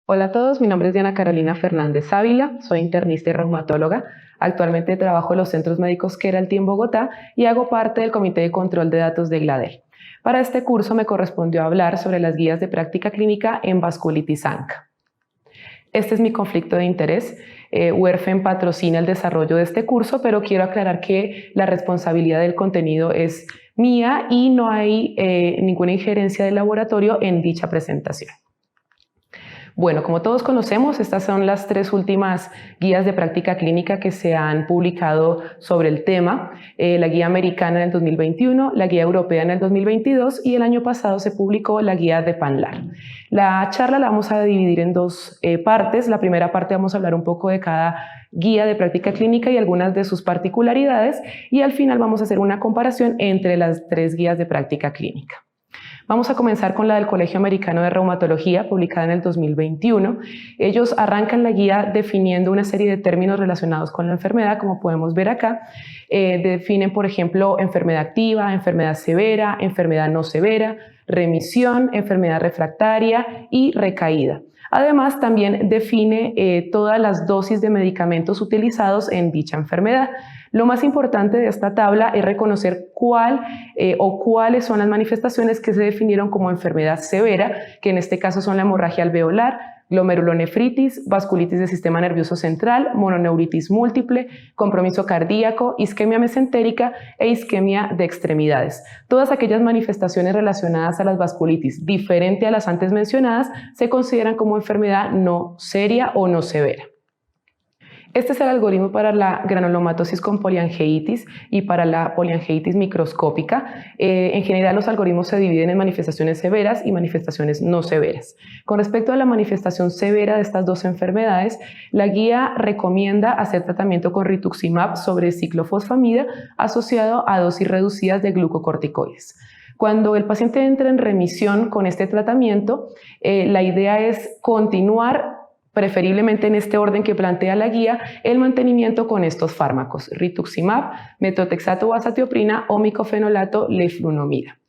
Hola a todos, mi nombre es Diana Carolina Fernández Ávila, soy internista y reumatóloga. Actualmente trabajo en los centros médicos Keralty en Bogotá y hago parte del Comité de Control de Datos de GLADEL. Para este curso me correspondió hablar sobre las guías de práctica clínica en vasculitis ANCA. Este es mi conflicto de interés. UERFEN patrocina el desarrollo de este curso, pero quiero aclarar que la responsabilidad del contenido es mía y no hay ninguna injerencia del laboratorio en dicha presentación. Bueno, como todos conocemos, estas son las tres últimas guías de práctica clínica que se han publicado sobre el tema. La guía americana en el 2021, la guía europea en el 2022 y el año pasado se publicó la guía de PANLAR. La charla la vamos a dividir en dos partes. La primera parte vamos a hablar un poco de cada guía de práctica clínica y algunas de sus particularidades y al final vamos a hacer una comparación entre las tres guías de práctica clínica. Vamos a comenzar con la del Colegio Americano de Reumatología, publicada en el 2021. Ellos arrancan la guía definiendo una serie de términos relacionados con la enfermedad, como podemos ver acá. Definen, por ejemplo, enfermedad activa, enfermedad severa, enfermedad no severa, remisión, enfermedad refractaria y recaída. Además, también define todas las dosis de medicamentos utilizados en dicha enfermedad. Lo más importante de esta tabla es reconocer cuáles son las manifestaciones que se definieron como enfermedad severa, que en este caso son la hemorragia alveolar, glomerulonefritis, vasculitis del sistema nervioso central, mononeuritis múltiple, compromiso cardíaco, isquemia mesentérica e isquemia de extremidades. Todas aquellas manifestaciones relacionadas a las vasculitis, diferente a las antes mencionadas, se consideran como enfermedad no seria o no severa. Este es el algoritmo para la granulomatosis con poliangeitis y para la poliangeitis microscópica. En general, los algoritmos se dividen en manifestaciones severas y manifestaciones no severas. Con respecto a la manifestación severa de estas dos enfermedades, la guía recomienda hacer tratamiento con rituximab sobre ciclofosfamida asociado a dosis reducidas de glucocorticoides. Cuando el paciente entra en remisión con este tratamiento, la idea es continuar preferiblemente en este orden que plantea la guía, el mantenimiento con estos fármacos, rituximab, metotrexato o azatioprina o micofenolato leflunomida.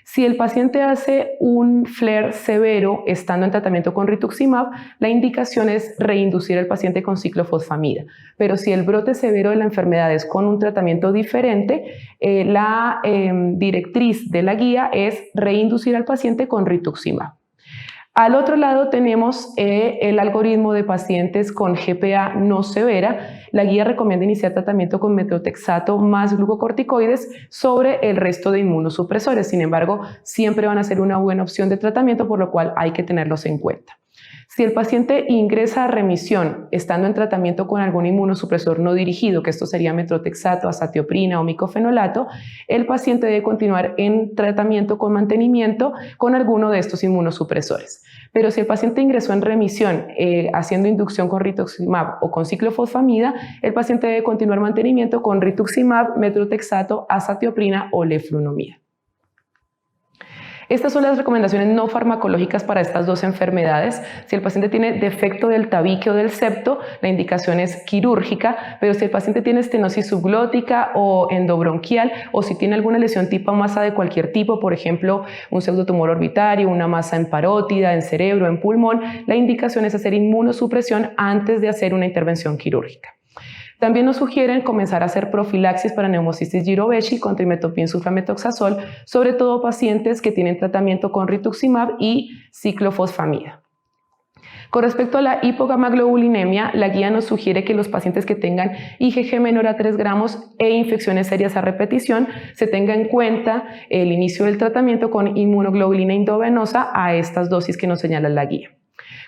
Si el paciente hace un flare severo estando en tratamiento con rituximab, la indicación es reinducir al paciente con ciclofosfamida. Pero si el brote severo de la enfermedad es con un tratamiento diferente, la directriz de la guía es reinducir al paciente con rituximab. Al otro lado tenemos el algoritmo de pacientes con GPA no severa. La guía recomienda iniciar tratamiento con metotrexato más glucocorticoides sobre el resto de inmunosupresores. Sin embargo, siempre van a ser una buena opción de tratamiento, por lo cual hay que tenerlos en cuenta. Si el paciente ingresa a remisión estando en tratamiento con algún inmunosupresor no dirigido, que esto sería metotrexato, azatioprina o micofenolato, el paciente debe continuar en tratamiento con mantenimiento con alguno de estos inmunosupresores. Pero si el paciente ingresó en remisión haciendo inducción con rituximab o con ciclofosfamida, el paciente debe continuar mantenimiento con rituximab, metotrexato, azatioprina o leflunomida. Estas son las recomendaciones no farmacológicas para estas dos enfermedades. Si el paciente tiene defecto del tabique o del septo, la indicación es quirúrgica, pero si el paciente tiene estenosis subglótica o endobronquial, o si tiene alguna lesión tipo masa de cualquier tipo, por ejemplo, un pseudotumor orbitario, una masa en parótida, en cerebro, en pulmón, la indicación es hacer inmunosupresión antes de hacer una intervención quirúrgica. También nos sugieren comenzar a hacer profilaxis para neumocistis girovechi con trimetoprim sulfametoxazol, sobre todo pacientes que tienen tratamiento con rituximab y ciclofosfamida. Con respecto a la hipogamaglobulinemia, la guía nos sugiere que los pacientes que tengan IgG menor a 3 gramos e infecciones serias a repetición se tenga en cuenta el inicio del tratamiento con inmunoglobulina endovenosa a estas dosis que nos señala la guía.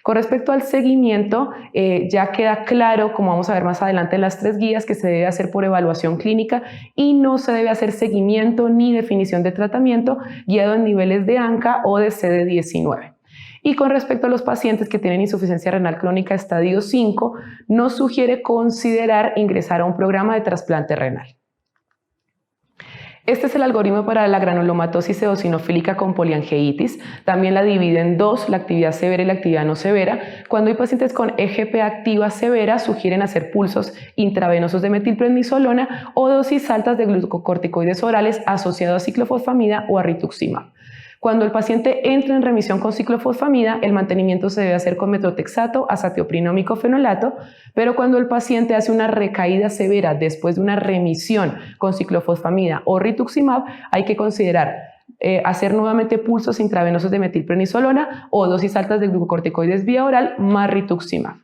Con respecto al seguimiento, ya queda claro, como vamos a ver más adelante en las tres guías, que se debe hacer por evaluación clínica y no se debe hacer seguimiento ni definición de tratamiento guiado en niveles de ANCA o de CD19. Y con respecto a los pacientes que tienen insuficiencia renal crónica estadio 5, nos sugiere considerar ingresar a un programa de trasplante renal. Este es el algoritmo para la granulomatosis eosinofílica con poliangeitis. También la divide en dos, la actividad severa y la actividad no severa. Cuando hay pacientes con EGPA activa severa, sugieren hacer pulsos intravenosos de metilprednisolona o dosis altas de glucocorticoides orales asociados a ciclofosfamida o a rituximab. Cuando el paciente entra en remisión con ciclofosfamida, el mantenimiento se debe hacer con metrotexato, azatioprina o micofenolato, pero cuando el paciente hace una recaída severa después de una remisión con ciclofosfamida o rituximab, hay que considerar hacer nuevamente pulsos intravenosos de metilprednisolona o dosis altas de glucocorticoides vía oral más rituximab.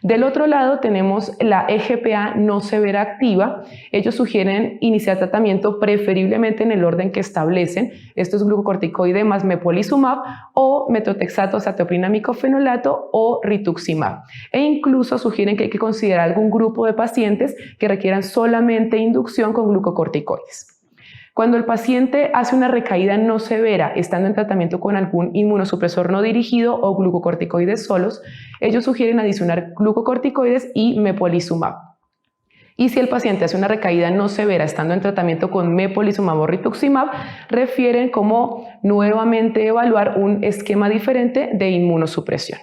Del otro lado tenemos la EGPA no severa activa. Ellos sugieren iniciar tratamiento preferiblemente en el orden que establecen. Esto es glucocorticoide más mepolizumab o metrotexato, azatioprina, micofenolato o rituximab. E incluso sugieren que hay que considerar algún grupo de pacientes que requieran solamente inducción con glucocorticoides. Cuando el paciente hace una recaída no severa, estando en tratamiento con algún inmunosupresor no dirigido o glucocorticoides solos, ellos sugieren adicionar glucocorticoides y mepolizumab. Y si el paciente hace una recaída no severa, estando en tratamiento con mepolizumab o rituximab, refieren como nuevamente evaluar un esquema diferente de inmunosupresión.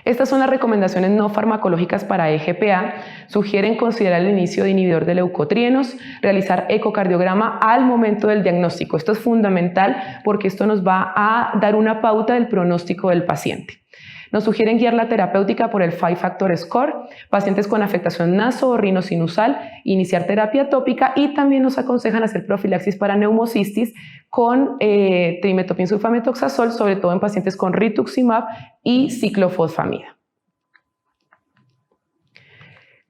Estas son las recomendaciones no farmacológicas para EGPA. Sugieren considerar el inicio de inhibidor de leucotrienos, realizar ecocardiograma al momento del diagnóstico. Esto es fundamental porque esto nos va a dar una pauta del pronóstico del paciente. Nos sugieren guiar la terapéutica por el 5-Factor Score, pacientes con afectación naso o rinosinusal, iniciar terapia tópica y también nos aconsejan hacer profilaxis para neumocistis con trimetoprim-sulfamethoxazol, sobre todo en pacientes con rituximab y ciclofosfamida.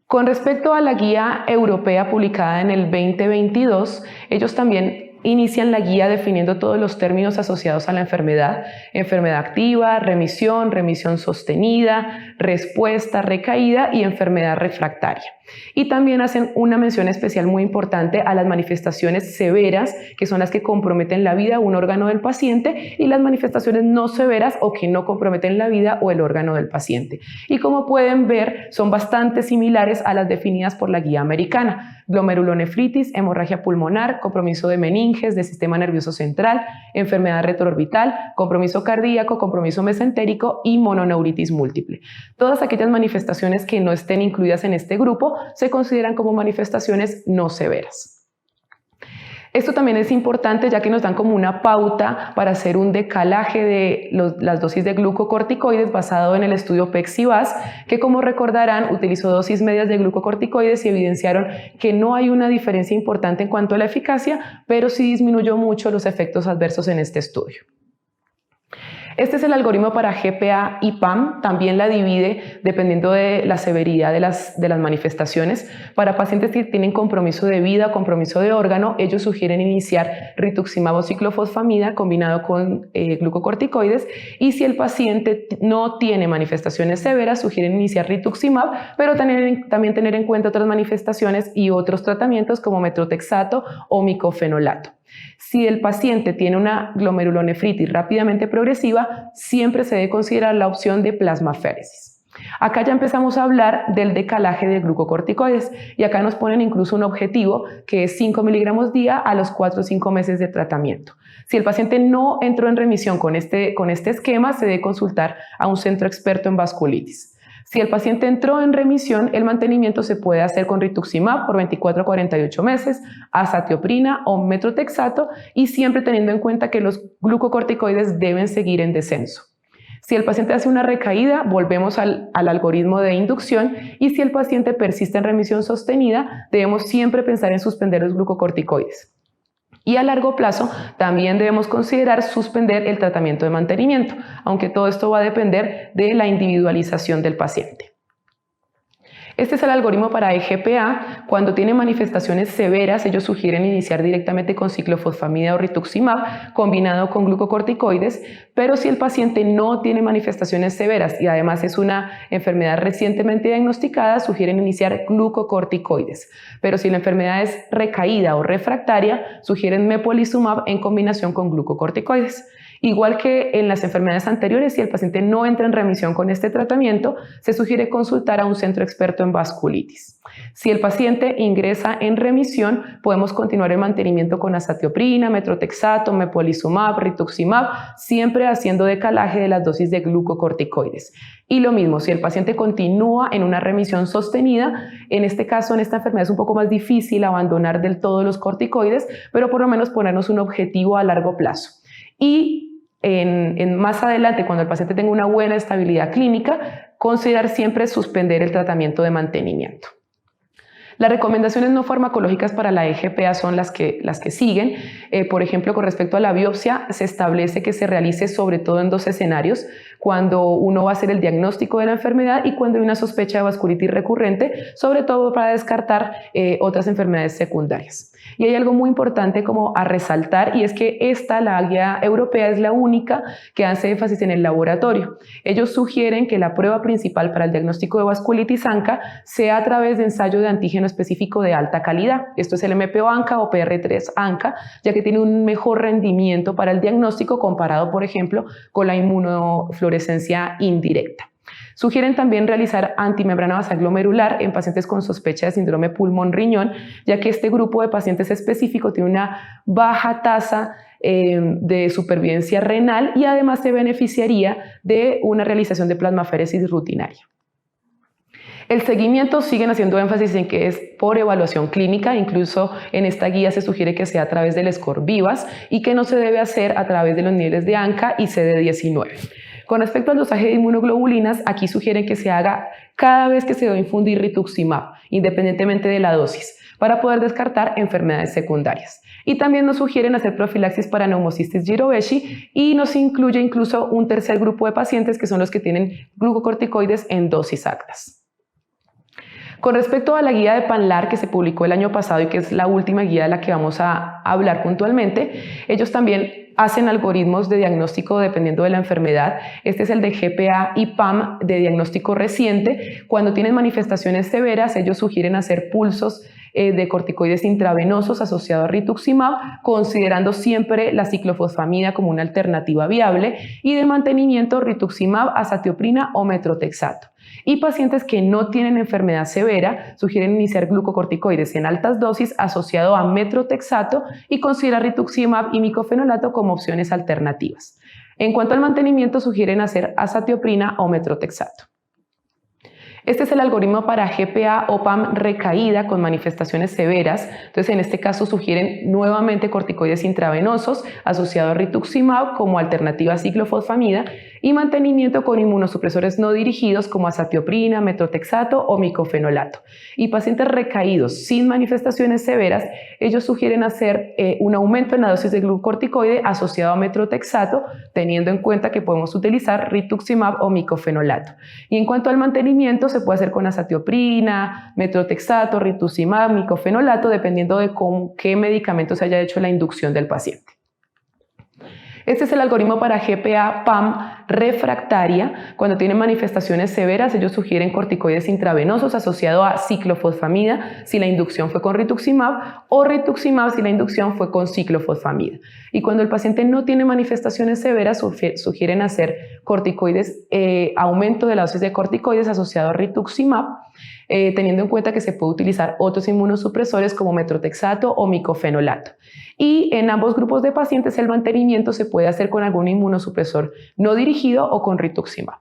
Con respecto a la guía europea publicada en el 2022, ellos también inician la guía definiendo todos los términos asociados a la enfermedad: enfermedad activa, remisión, remisión sostenida, respuesta, recaída y enfermedad refractaria. Y también hacen una mención especial muy importante a las manifestaciones severas, que son las que comprometen la vida o un órgano del paciente, y las manifestaciones no severas o que no comprometen la vida o el órgano del paciente. Y como pueden ver, son bastante similares a las definidas por la guía americana: glomerulonefritis, hemorragia pulmonar, compromiso de meninges, del sistema nervioso central, enfermedad retroorbital, compromiso cardíaco, compromiso mesentérico y mononeuritis múltiple. Todas aquellas manifestaciones que no estén incluidas en este grupo se consideran como manifestaciones no severas. Esto también es importante ya que nos dan como una pauta para hacer un decalaje de las dosis de glucocorticoides basado en el estudio PEC-CIBAS, que como recordarán utilizó dosis medias de glucocorticoides y evidenciaron que no hay una diferencia importante en cuanto a la eficacia, pero sí disminuyó mucho los efectos adversos en este estudio. Este es el algoritmo para GPA y PAM, también la divide dependiendo de la severidad de las manifestaciones. Para pacientes que tienen compromiso de vida o compromiso de órgano, ellos sugieren iniciar rituximab o ciclofosfamida combinado con glucocorticoides, y si el paciente no tiene manifestaciones severas, sugieren iniciar rituximab, pero también tener en cuenta otras manifestaciones y otros tratamientos como metrotexato o micofenolato. Si el paciente tiene una glomerulonefritis rápidamente progresiva, siempre se debe considerar la opción de plasmaféresis. Acá ya empezamos a hablar del decalaje de glucocorticoides y acá nos ponen incluso un objetivo que es 5 miligramos día a los 4 o 5 meses de tratamiento. Si el paciente no entró en remisión con este esquema, se debe consultar a un centro experto en vasculitis. Si el paciente entró en remisión, el mantenimiento se puede hacer con rituximab por 24 a 48 meses, azatioprina o metrotexato, y siempre teniendo en cuenta que los glucocorticoides deben seguir en descenso. Si el paciente hace una recaída, volvemos al algoritmo de inducción, y si el paciente persiste en remisión sostenida, debemos siempre pensar en suspender los glucocorticoides. Y a largo plazo también debemos considerar suspender el tratamiento de mantenimiento, aunque todo esto va a depender de la individualización del paciente. Este es el algoritmo para EGPA. Cuando tiene manifestaciones severas, ellos sugieren iniciar directamente con ciclofosfamida o rituximab combinado con glucocorticoides, pero si el paciente no tiene manifestaciones severas y además es una enfermedad recientemente diagnosticada, sugieren iniciar glucocorticoides. Pero si la enfermedad es recaída o refractaria, sugieren mepolizumab en combinación con glucocorticoides. Igual que en las enfermedades anteriores, si el paciente no entra en remisión con este tratamiento, se sugiere consultar a un centro experto en vasculitis. Si el paciente ingresa en remisión, podemos continuar el mantenimiento con azatioprina, metrotexato, mepolizumab, rituximab, siempre haciendo decalaje de las dosis de glucocorticoides. Y lo mismo, si el paciente continúa en una remisión sostenida, en este caso, en esta enfermedad es un poco más difícil abandonar del todo los corticoides, pero por lo menos ponernos un objetivo a largo plazo. y más adelante, cuando el paciente tenga una buena estabilidad clínica, considerar siempre suspender el tratamiento de mantenimiento. Las recomendaciones no farmacológicas para la EGPA son las que siguen. Por ejemplo, con respecto a la biopsia, se establece que se realice sobre todo en 2 escenarios: cuando uno va a hacer el diagnóstico de la enfermedad y cuando hay una sospecha de vasculitis recurrente, sobre todo para descartar otras enfermedades secundarias. Y hay algo muy importante como a resaltar, y es que la guía europea, es la única que hace énfasis en el laboratorio. Ellos sugieren que la prueba principal para el diagnóstico de vasculitis ANCA sea a través de ensayo de antígeno específico de alta calidad. Esto es el MPO-ANCA o PR3-ANCA, ya que tiene un mejor rendimiento para el diagnóstico comparado, por ejemplo, con la inmunofluorescencia indirecta. Sugieren también realizar antimembrana basal glomerular en pacientes con sospecha de síndrome pulmón-riñón, ya que este grupo de pacientes específico tiene una baja tasa de supervivencia renal y además se beneficiaría de una realización de plasmaféresis rutinaria. El seguimiento, siguen haciendo énfasis en que es por evaluación clínica. Incluso en esta guía se sugiere que sea a través del score VIVAS y que no se debe hacer a través de los niveles de ANCA y CD19. Con respecto al dosaje de inmunoglobulinas, aquí sugieren que se haga cada vez que se va a infundir rituximab, independientemente de la dosis, para poder descartar enfermedades secundarias. Y también nos sugieren hacer profilaxis para neumocistis Jirovecii y nos incluye incluso un tercer grupo de pacientes que son los que tienen glucocorticoides en dosis altas. Con respecto a la guía de PANLAR que se publicó el año pasado y que es la última guía de la que vamos a hablar puntualmente, ellos también hacen algoritmos de diagnóstico dependiendo de la enfermedad. Este es el de GPA y PAM de diagnóstico reciente. Cuando tienen manifestaciones severas, ellos sugieren hacer pulsos de corticoides intravenosos asociados a rituximab, considerando siempre la ciclofosfamida como una alternativa viable, y de mantenimiento rituximab, azatioprina o metrotexato. Y pacientes que no tienen enfermedad severa sugieren iniciar glucocorticoides en altas dosis asociado a metrotexato y considerar rituximab y micofenolato como opciones alternativas. En cuanto al mantenimiento, sugieren hacer azatioprina o metrotexato. Este es el algoritmo para GPA o PAM recaída con manifestaciones severas. Entonces, en este caso sugieren nuevamente corticoides intravenosos asociados a rituximab como alternativa a ciclofosfamida y mantenimiento con inmunosupresores no dirigidos como azatioprina, metrotexato o micofenolato. Y pacientes recaídos sin manifestaciones severas, ellos sugieren hacer un aumento en la dosis de glucocorticoide asociado a metrotexato, teniendo en cuenta que podemos utilizar rituximab o micofenolato. Y en cuanto al mantenimiento, se puede hacer con azatioprina, metrotexato, rituximab, micofenolato, dependiendo de qué medicamento se haya hecho la inducción del paciente. Este es el algoritmo para GPA-PAM refractaria. Cuando tienen manifestaciones severas, ellos sugieren corticoides intravenosos asociados a ciclofosfamida si la inducción fue con rituximab o rituximab si la inducción fue con ciclofosfamida. Y cuando el paciente no tiene manifestaciones severas, sugieren hacer corticoides, aumento de la dosis de corticoides asociado a rituximab, teniendo en cuenta que se puede utilizar otros inmunosupresores como metrotexato o micofenolato. Y en ambos grupos de pacientes el mantenimiento se puede hacer con algún inmunosupresor no dirigido o con rituximab.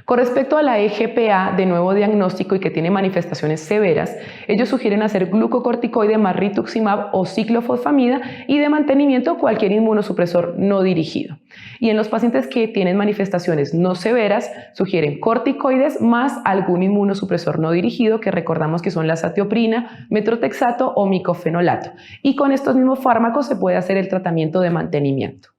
Con respecto a la EGPA de nuevo diagnóstico y que tiene manifestaciones severas, ellos sugieren hacer glucocorticoide más rituximab o ciclofosfamida y de mantenimiento cualquier inmunosupresor no dirigido. Y en los pacientes que tienen manifestaciones no severas, sugieren corticoides más algún inmunosupresor no dirigido, que recordamos que son la azatioprina, metrotexato o micofenolato. Y con estos mismos fármacos se puede hacer el tratamiento de mantenimiento.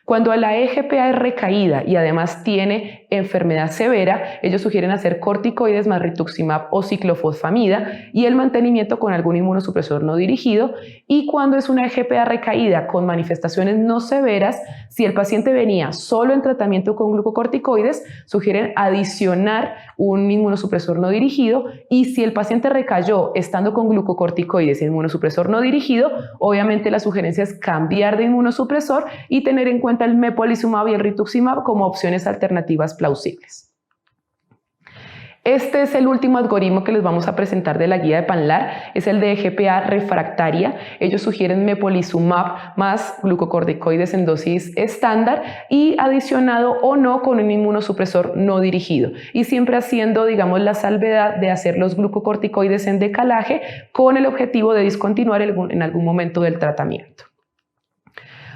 Cuando la EGPA es recaída y además tiene enfermedad severa, ellos sugieren hacer corticoides más rituximab o ciclofosfamida y el mantenimiento con algún inmunosupresor no dirigido. Y cuando es una EGPA recaída con manifestaciones no severas, si el paciente venía solo en tratamiento con glucocorticoides, sugieren adicionar un inmunosupresor no dirigido, y si el paciente recayó estando con glucocorticoides y inmunosupresor no dirigido, obviamente la sugerencia es cambiar de inmunosupresor y tener en cuenta el mepolizumab y el rituximab como opciones alternativas plausibles. Este es el último algoritmo que les vamos a presentar de la guía de PANLAR, es el de GPA refractaria. Ellos sugieren mepolizumab más glucocorticoides en dosis estándar y adicionado o no con un inmunosupresor no dirigido, y siempre haciendo, digamos, la salvedad de hacer los glucocorticoides en decalaje con el objetivo de discontinuar en algún momento del tratamiento.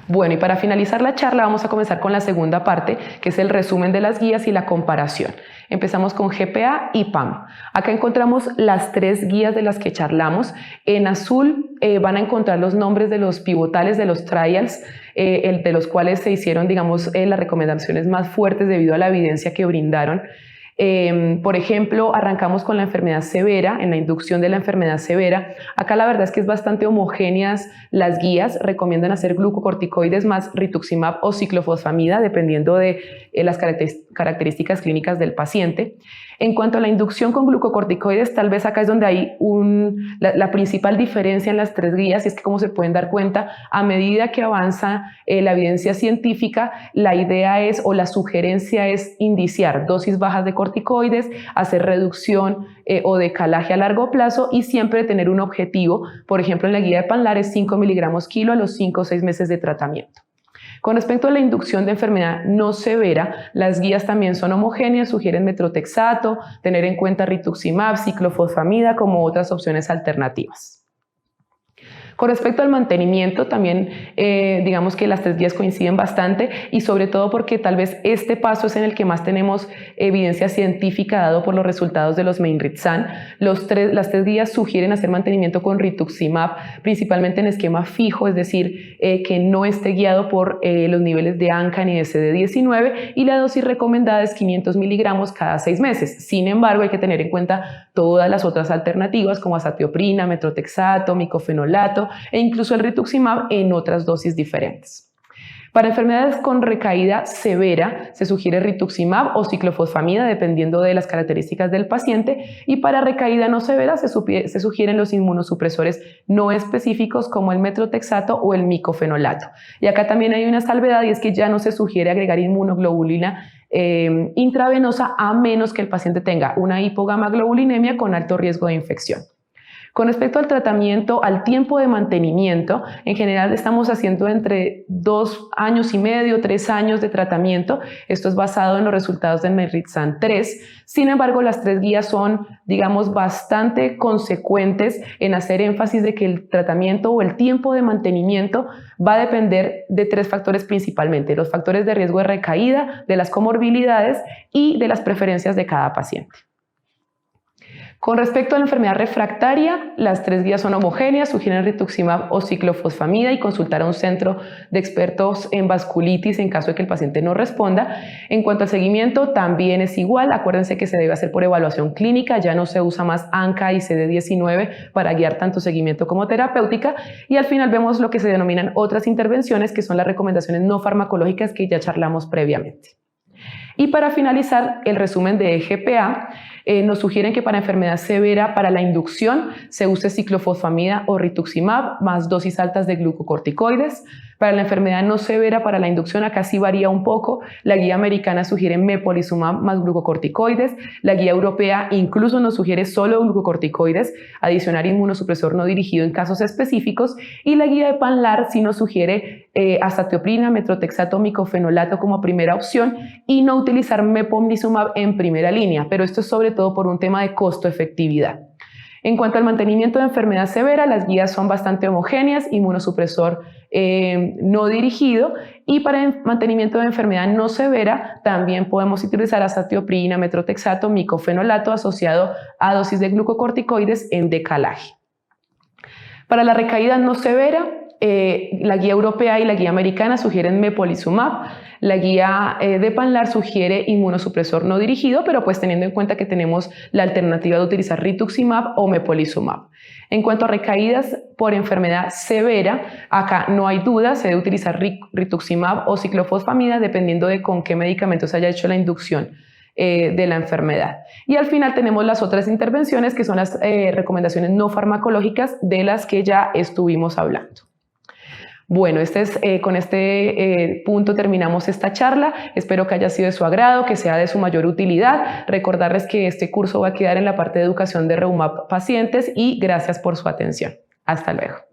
Bueno, y para finalizar la charla vamos a comenzar con la segunda parte, que es el resumen de las guías y la comparación. Empezamos con GPA y PAM. Acá encontramos las 3 guías de las que charlamos. En azul van a encontrar los nombres de los pivotales de los trials, de los cuales se hicieron, digamos, las recomendaciones más fuertes debido a la evidencia que brindaron. Por ejemplo, arrancamos con la enfermedad severa, en la inducción de la enfermedad severa. Acá la verdad es que es bastante homogéneas las guías, recomiendan hacer glucocorticoides más rituximab o ciclofosfamida, dependiendo de las características clínicas del paciente. En cuanto a la inducción con glucocorticoides, tal vez acá es donde hay la principal diferencia en las 3 guías, y es que, como se pueden dar cuenta, a medida que avanza la evidencia científica, la idea es, o la sugerencia es, indiciar dosis bajas de corticoides, hacer reducción o decalaje a largo plazo y siempre tener un objetivo. Por ejemplo, en la guía de Panlar es 5 miligramos kilo a los 5 o 6 meses de tratamiento. Con respecto a la inducción de enfermedad no severa, las guías también son homogéneas, sugieren metrotexato, tener en cuenta rituximab, ciclofosfamida como otras opciones alternativas. Con respecto al mantenimiento, también digamos que las 3 guías coinciden bastante, y sobre todo porque tal vez este paso es en el que más tenemos evidencia científica dado por los resultados de los Main-Rit-San. Las 3 guías sugieren hacer mantenimiento con rituximab, principalmente en esquema fijo, es decir, que no esté guiado por los niveles de ANCA ni de CD19, y la dosis recomendada es 500 miligramos cada 6 meses. Sin embargo, hay que tener en cuenta todas las otras alternativas como azatioprina, metrotexato, micofenolato e incluso el rituximab en otras dosis diferentes. Para enfermedades con recaída severa se sugiere rituximab o ciclofosfamida dependiendo de las características del paciente, y para recaída no severa se sugieren los inmunosupresores no específicos como el metrotexato o el micofenolato. Y acá también hay una salvedad, y es que ya no se sugiere agregar inmunoglobulina intravenosa a menos que el paciente tenga una hipogamaglobulinemia con alto riesgo de infección. Con respecto al tratamiento, al tiempo de mantenimiento, en general estamos haciendo entre 2 años y medio, 3 años de tratamiento. Esto es basado en los resultados del Main-Rit-San 3. Sin embargo, las 3 guías son, digamos, bastante consecuentes en hacer énfasis de que el tratamiento o el tiempo de mantenimiento va a depender de 3 factores principalmente: los factores de riesgo de recaída, de las comorbilidades y de las preferencias de cada paciente. Con respecto a la enfermedad refractaria, las 3 guías son homogéneas, sugieren rituximab o ciclofosfamida y consultar a un centro de expertos en vasculitis en caso de que el paciente no responda. En cuanto al seguimiento, también es igual. Acuérdense que se debe hacer por evaluación clínica, ya no se usa más ANCA y CD19 para guiar tanto seguimiento como terapéutica. Y al final vemos lo que se denominan otras intervenciones, que son las recomendaciones no farmacológicas que ya charlamos previamente. Y para finalizar, el resumen de GPA nos sugieren que para enfermedad severa, para la inducción, se use ciclofosfamida o rituximab más dosis altas de glucocorticoides. Para la enfermedad no severa, para la inducción, acá sí varía un poco. La guía americana sugiere mepolizumab más glucocorticoides. La guía europea incluso nos sugiere solo glucocorticoides, adicionar inmunosupresor no dirigido en casos específicos. Y la guía de Panlar sí nos sugiere azatioprina, metrotexato, micofenolato como primera opción y no utilizar mepolizumab en primera línea, pero esto es sobre todo por un tema de costo-efectividad. En cuanto al mantenimiento de enfermedad severa, las guías son bastante homogéneas, inmunosupresor no dirigido, y para el mantenimiento de enfermedad no severa también podemos utilizar azatioprina, metrotexato, micofenolato asociado a dosis de glucocorticoides en decalaje. Para la recaída no severa, la guía europea y la guía americana sugieren mepolizumab. La guía de Panlar sugiere inmunosupresor no dirigido, pero pues teniendo en cuenta que tenemos la alternativa de utilizar rituximab o mepolizumab. En cuanto a recaídas por enfermedad severa, acá no hay duda, se debe utilizar rituximab o ciclofosfamida dependiendo de con qué medicamentos haya hecho la inducción de la enfermedad. Y al final tenemos las otras intervenciones, que son las recomendaciones no farmacológicas de las que ya estuvimos hablando. Bueno, con este punto terminamos esta charla. Espero que haya sido de su agrado, que sea de su mayor utilidad. Recordarles que este curso va a quedar en la parte de educación de Reumap pacientes, y gracias por su atención. Hasta luego.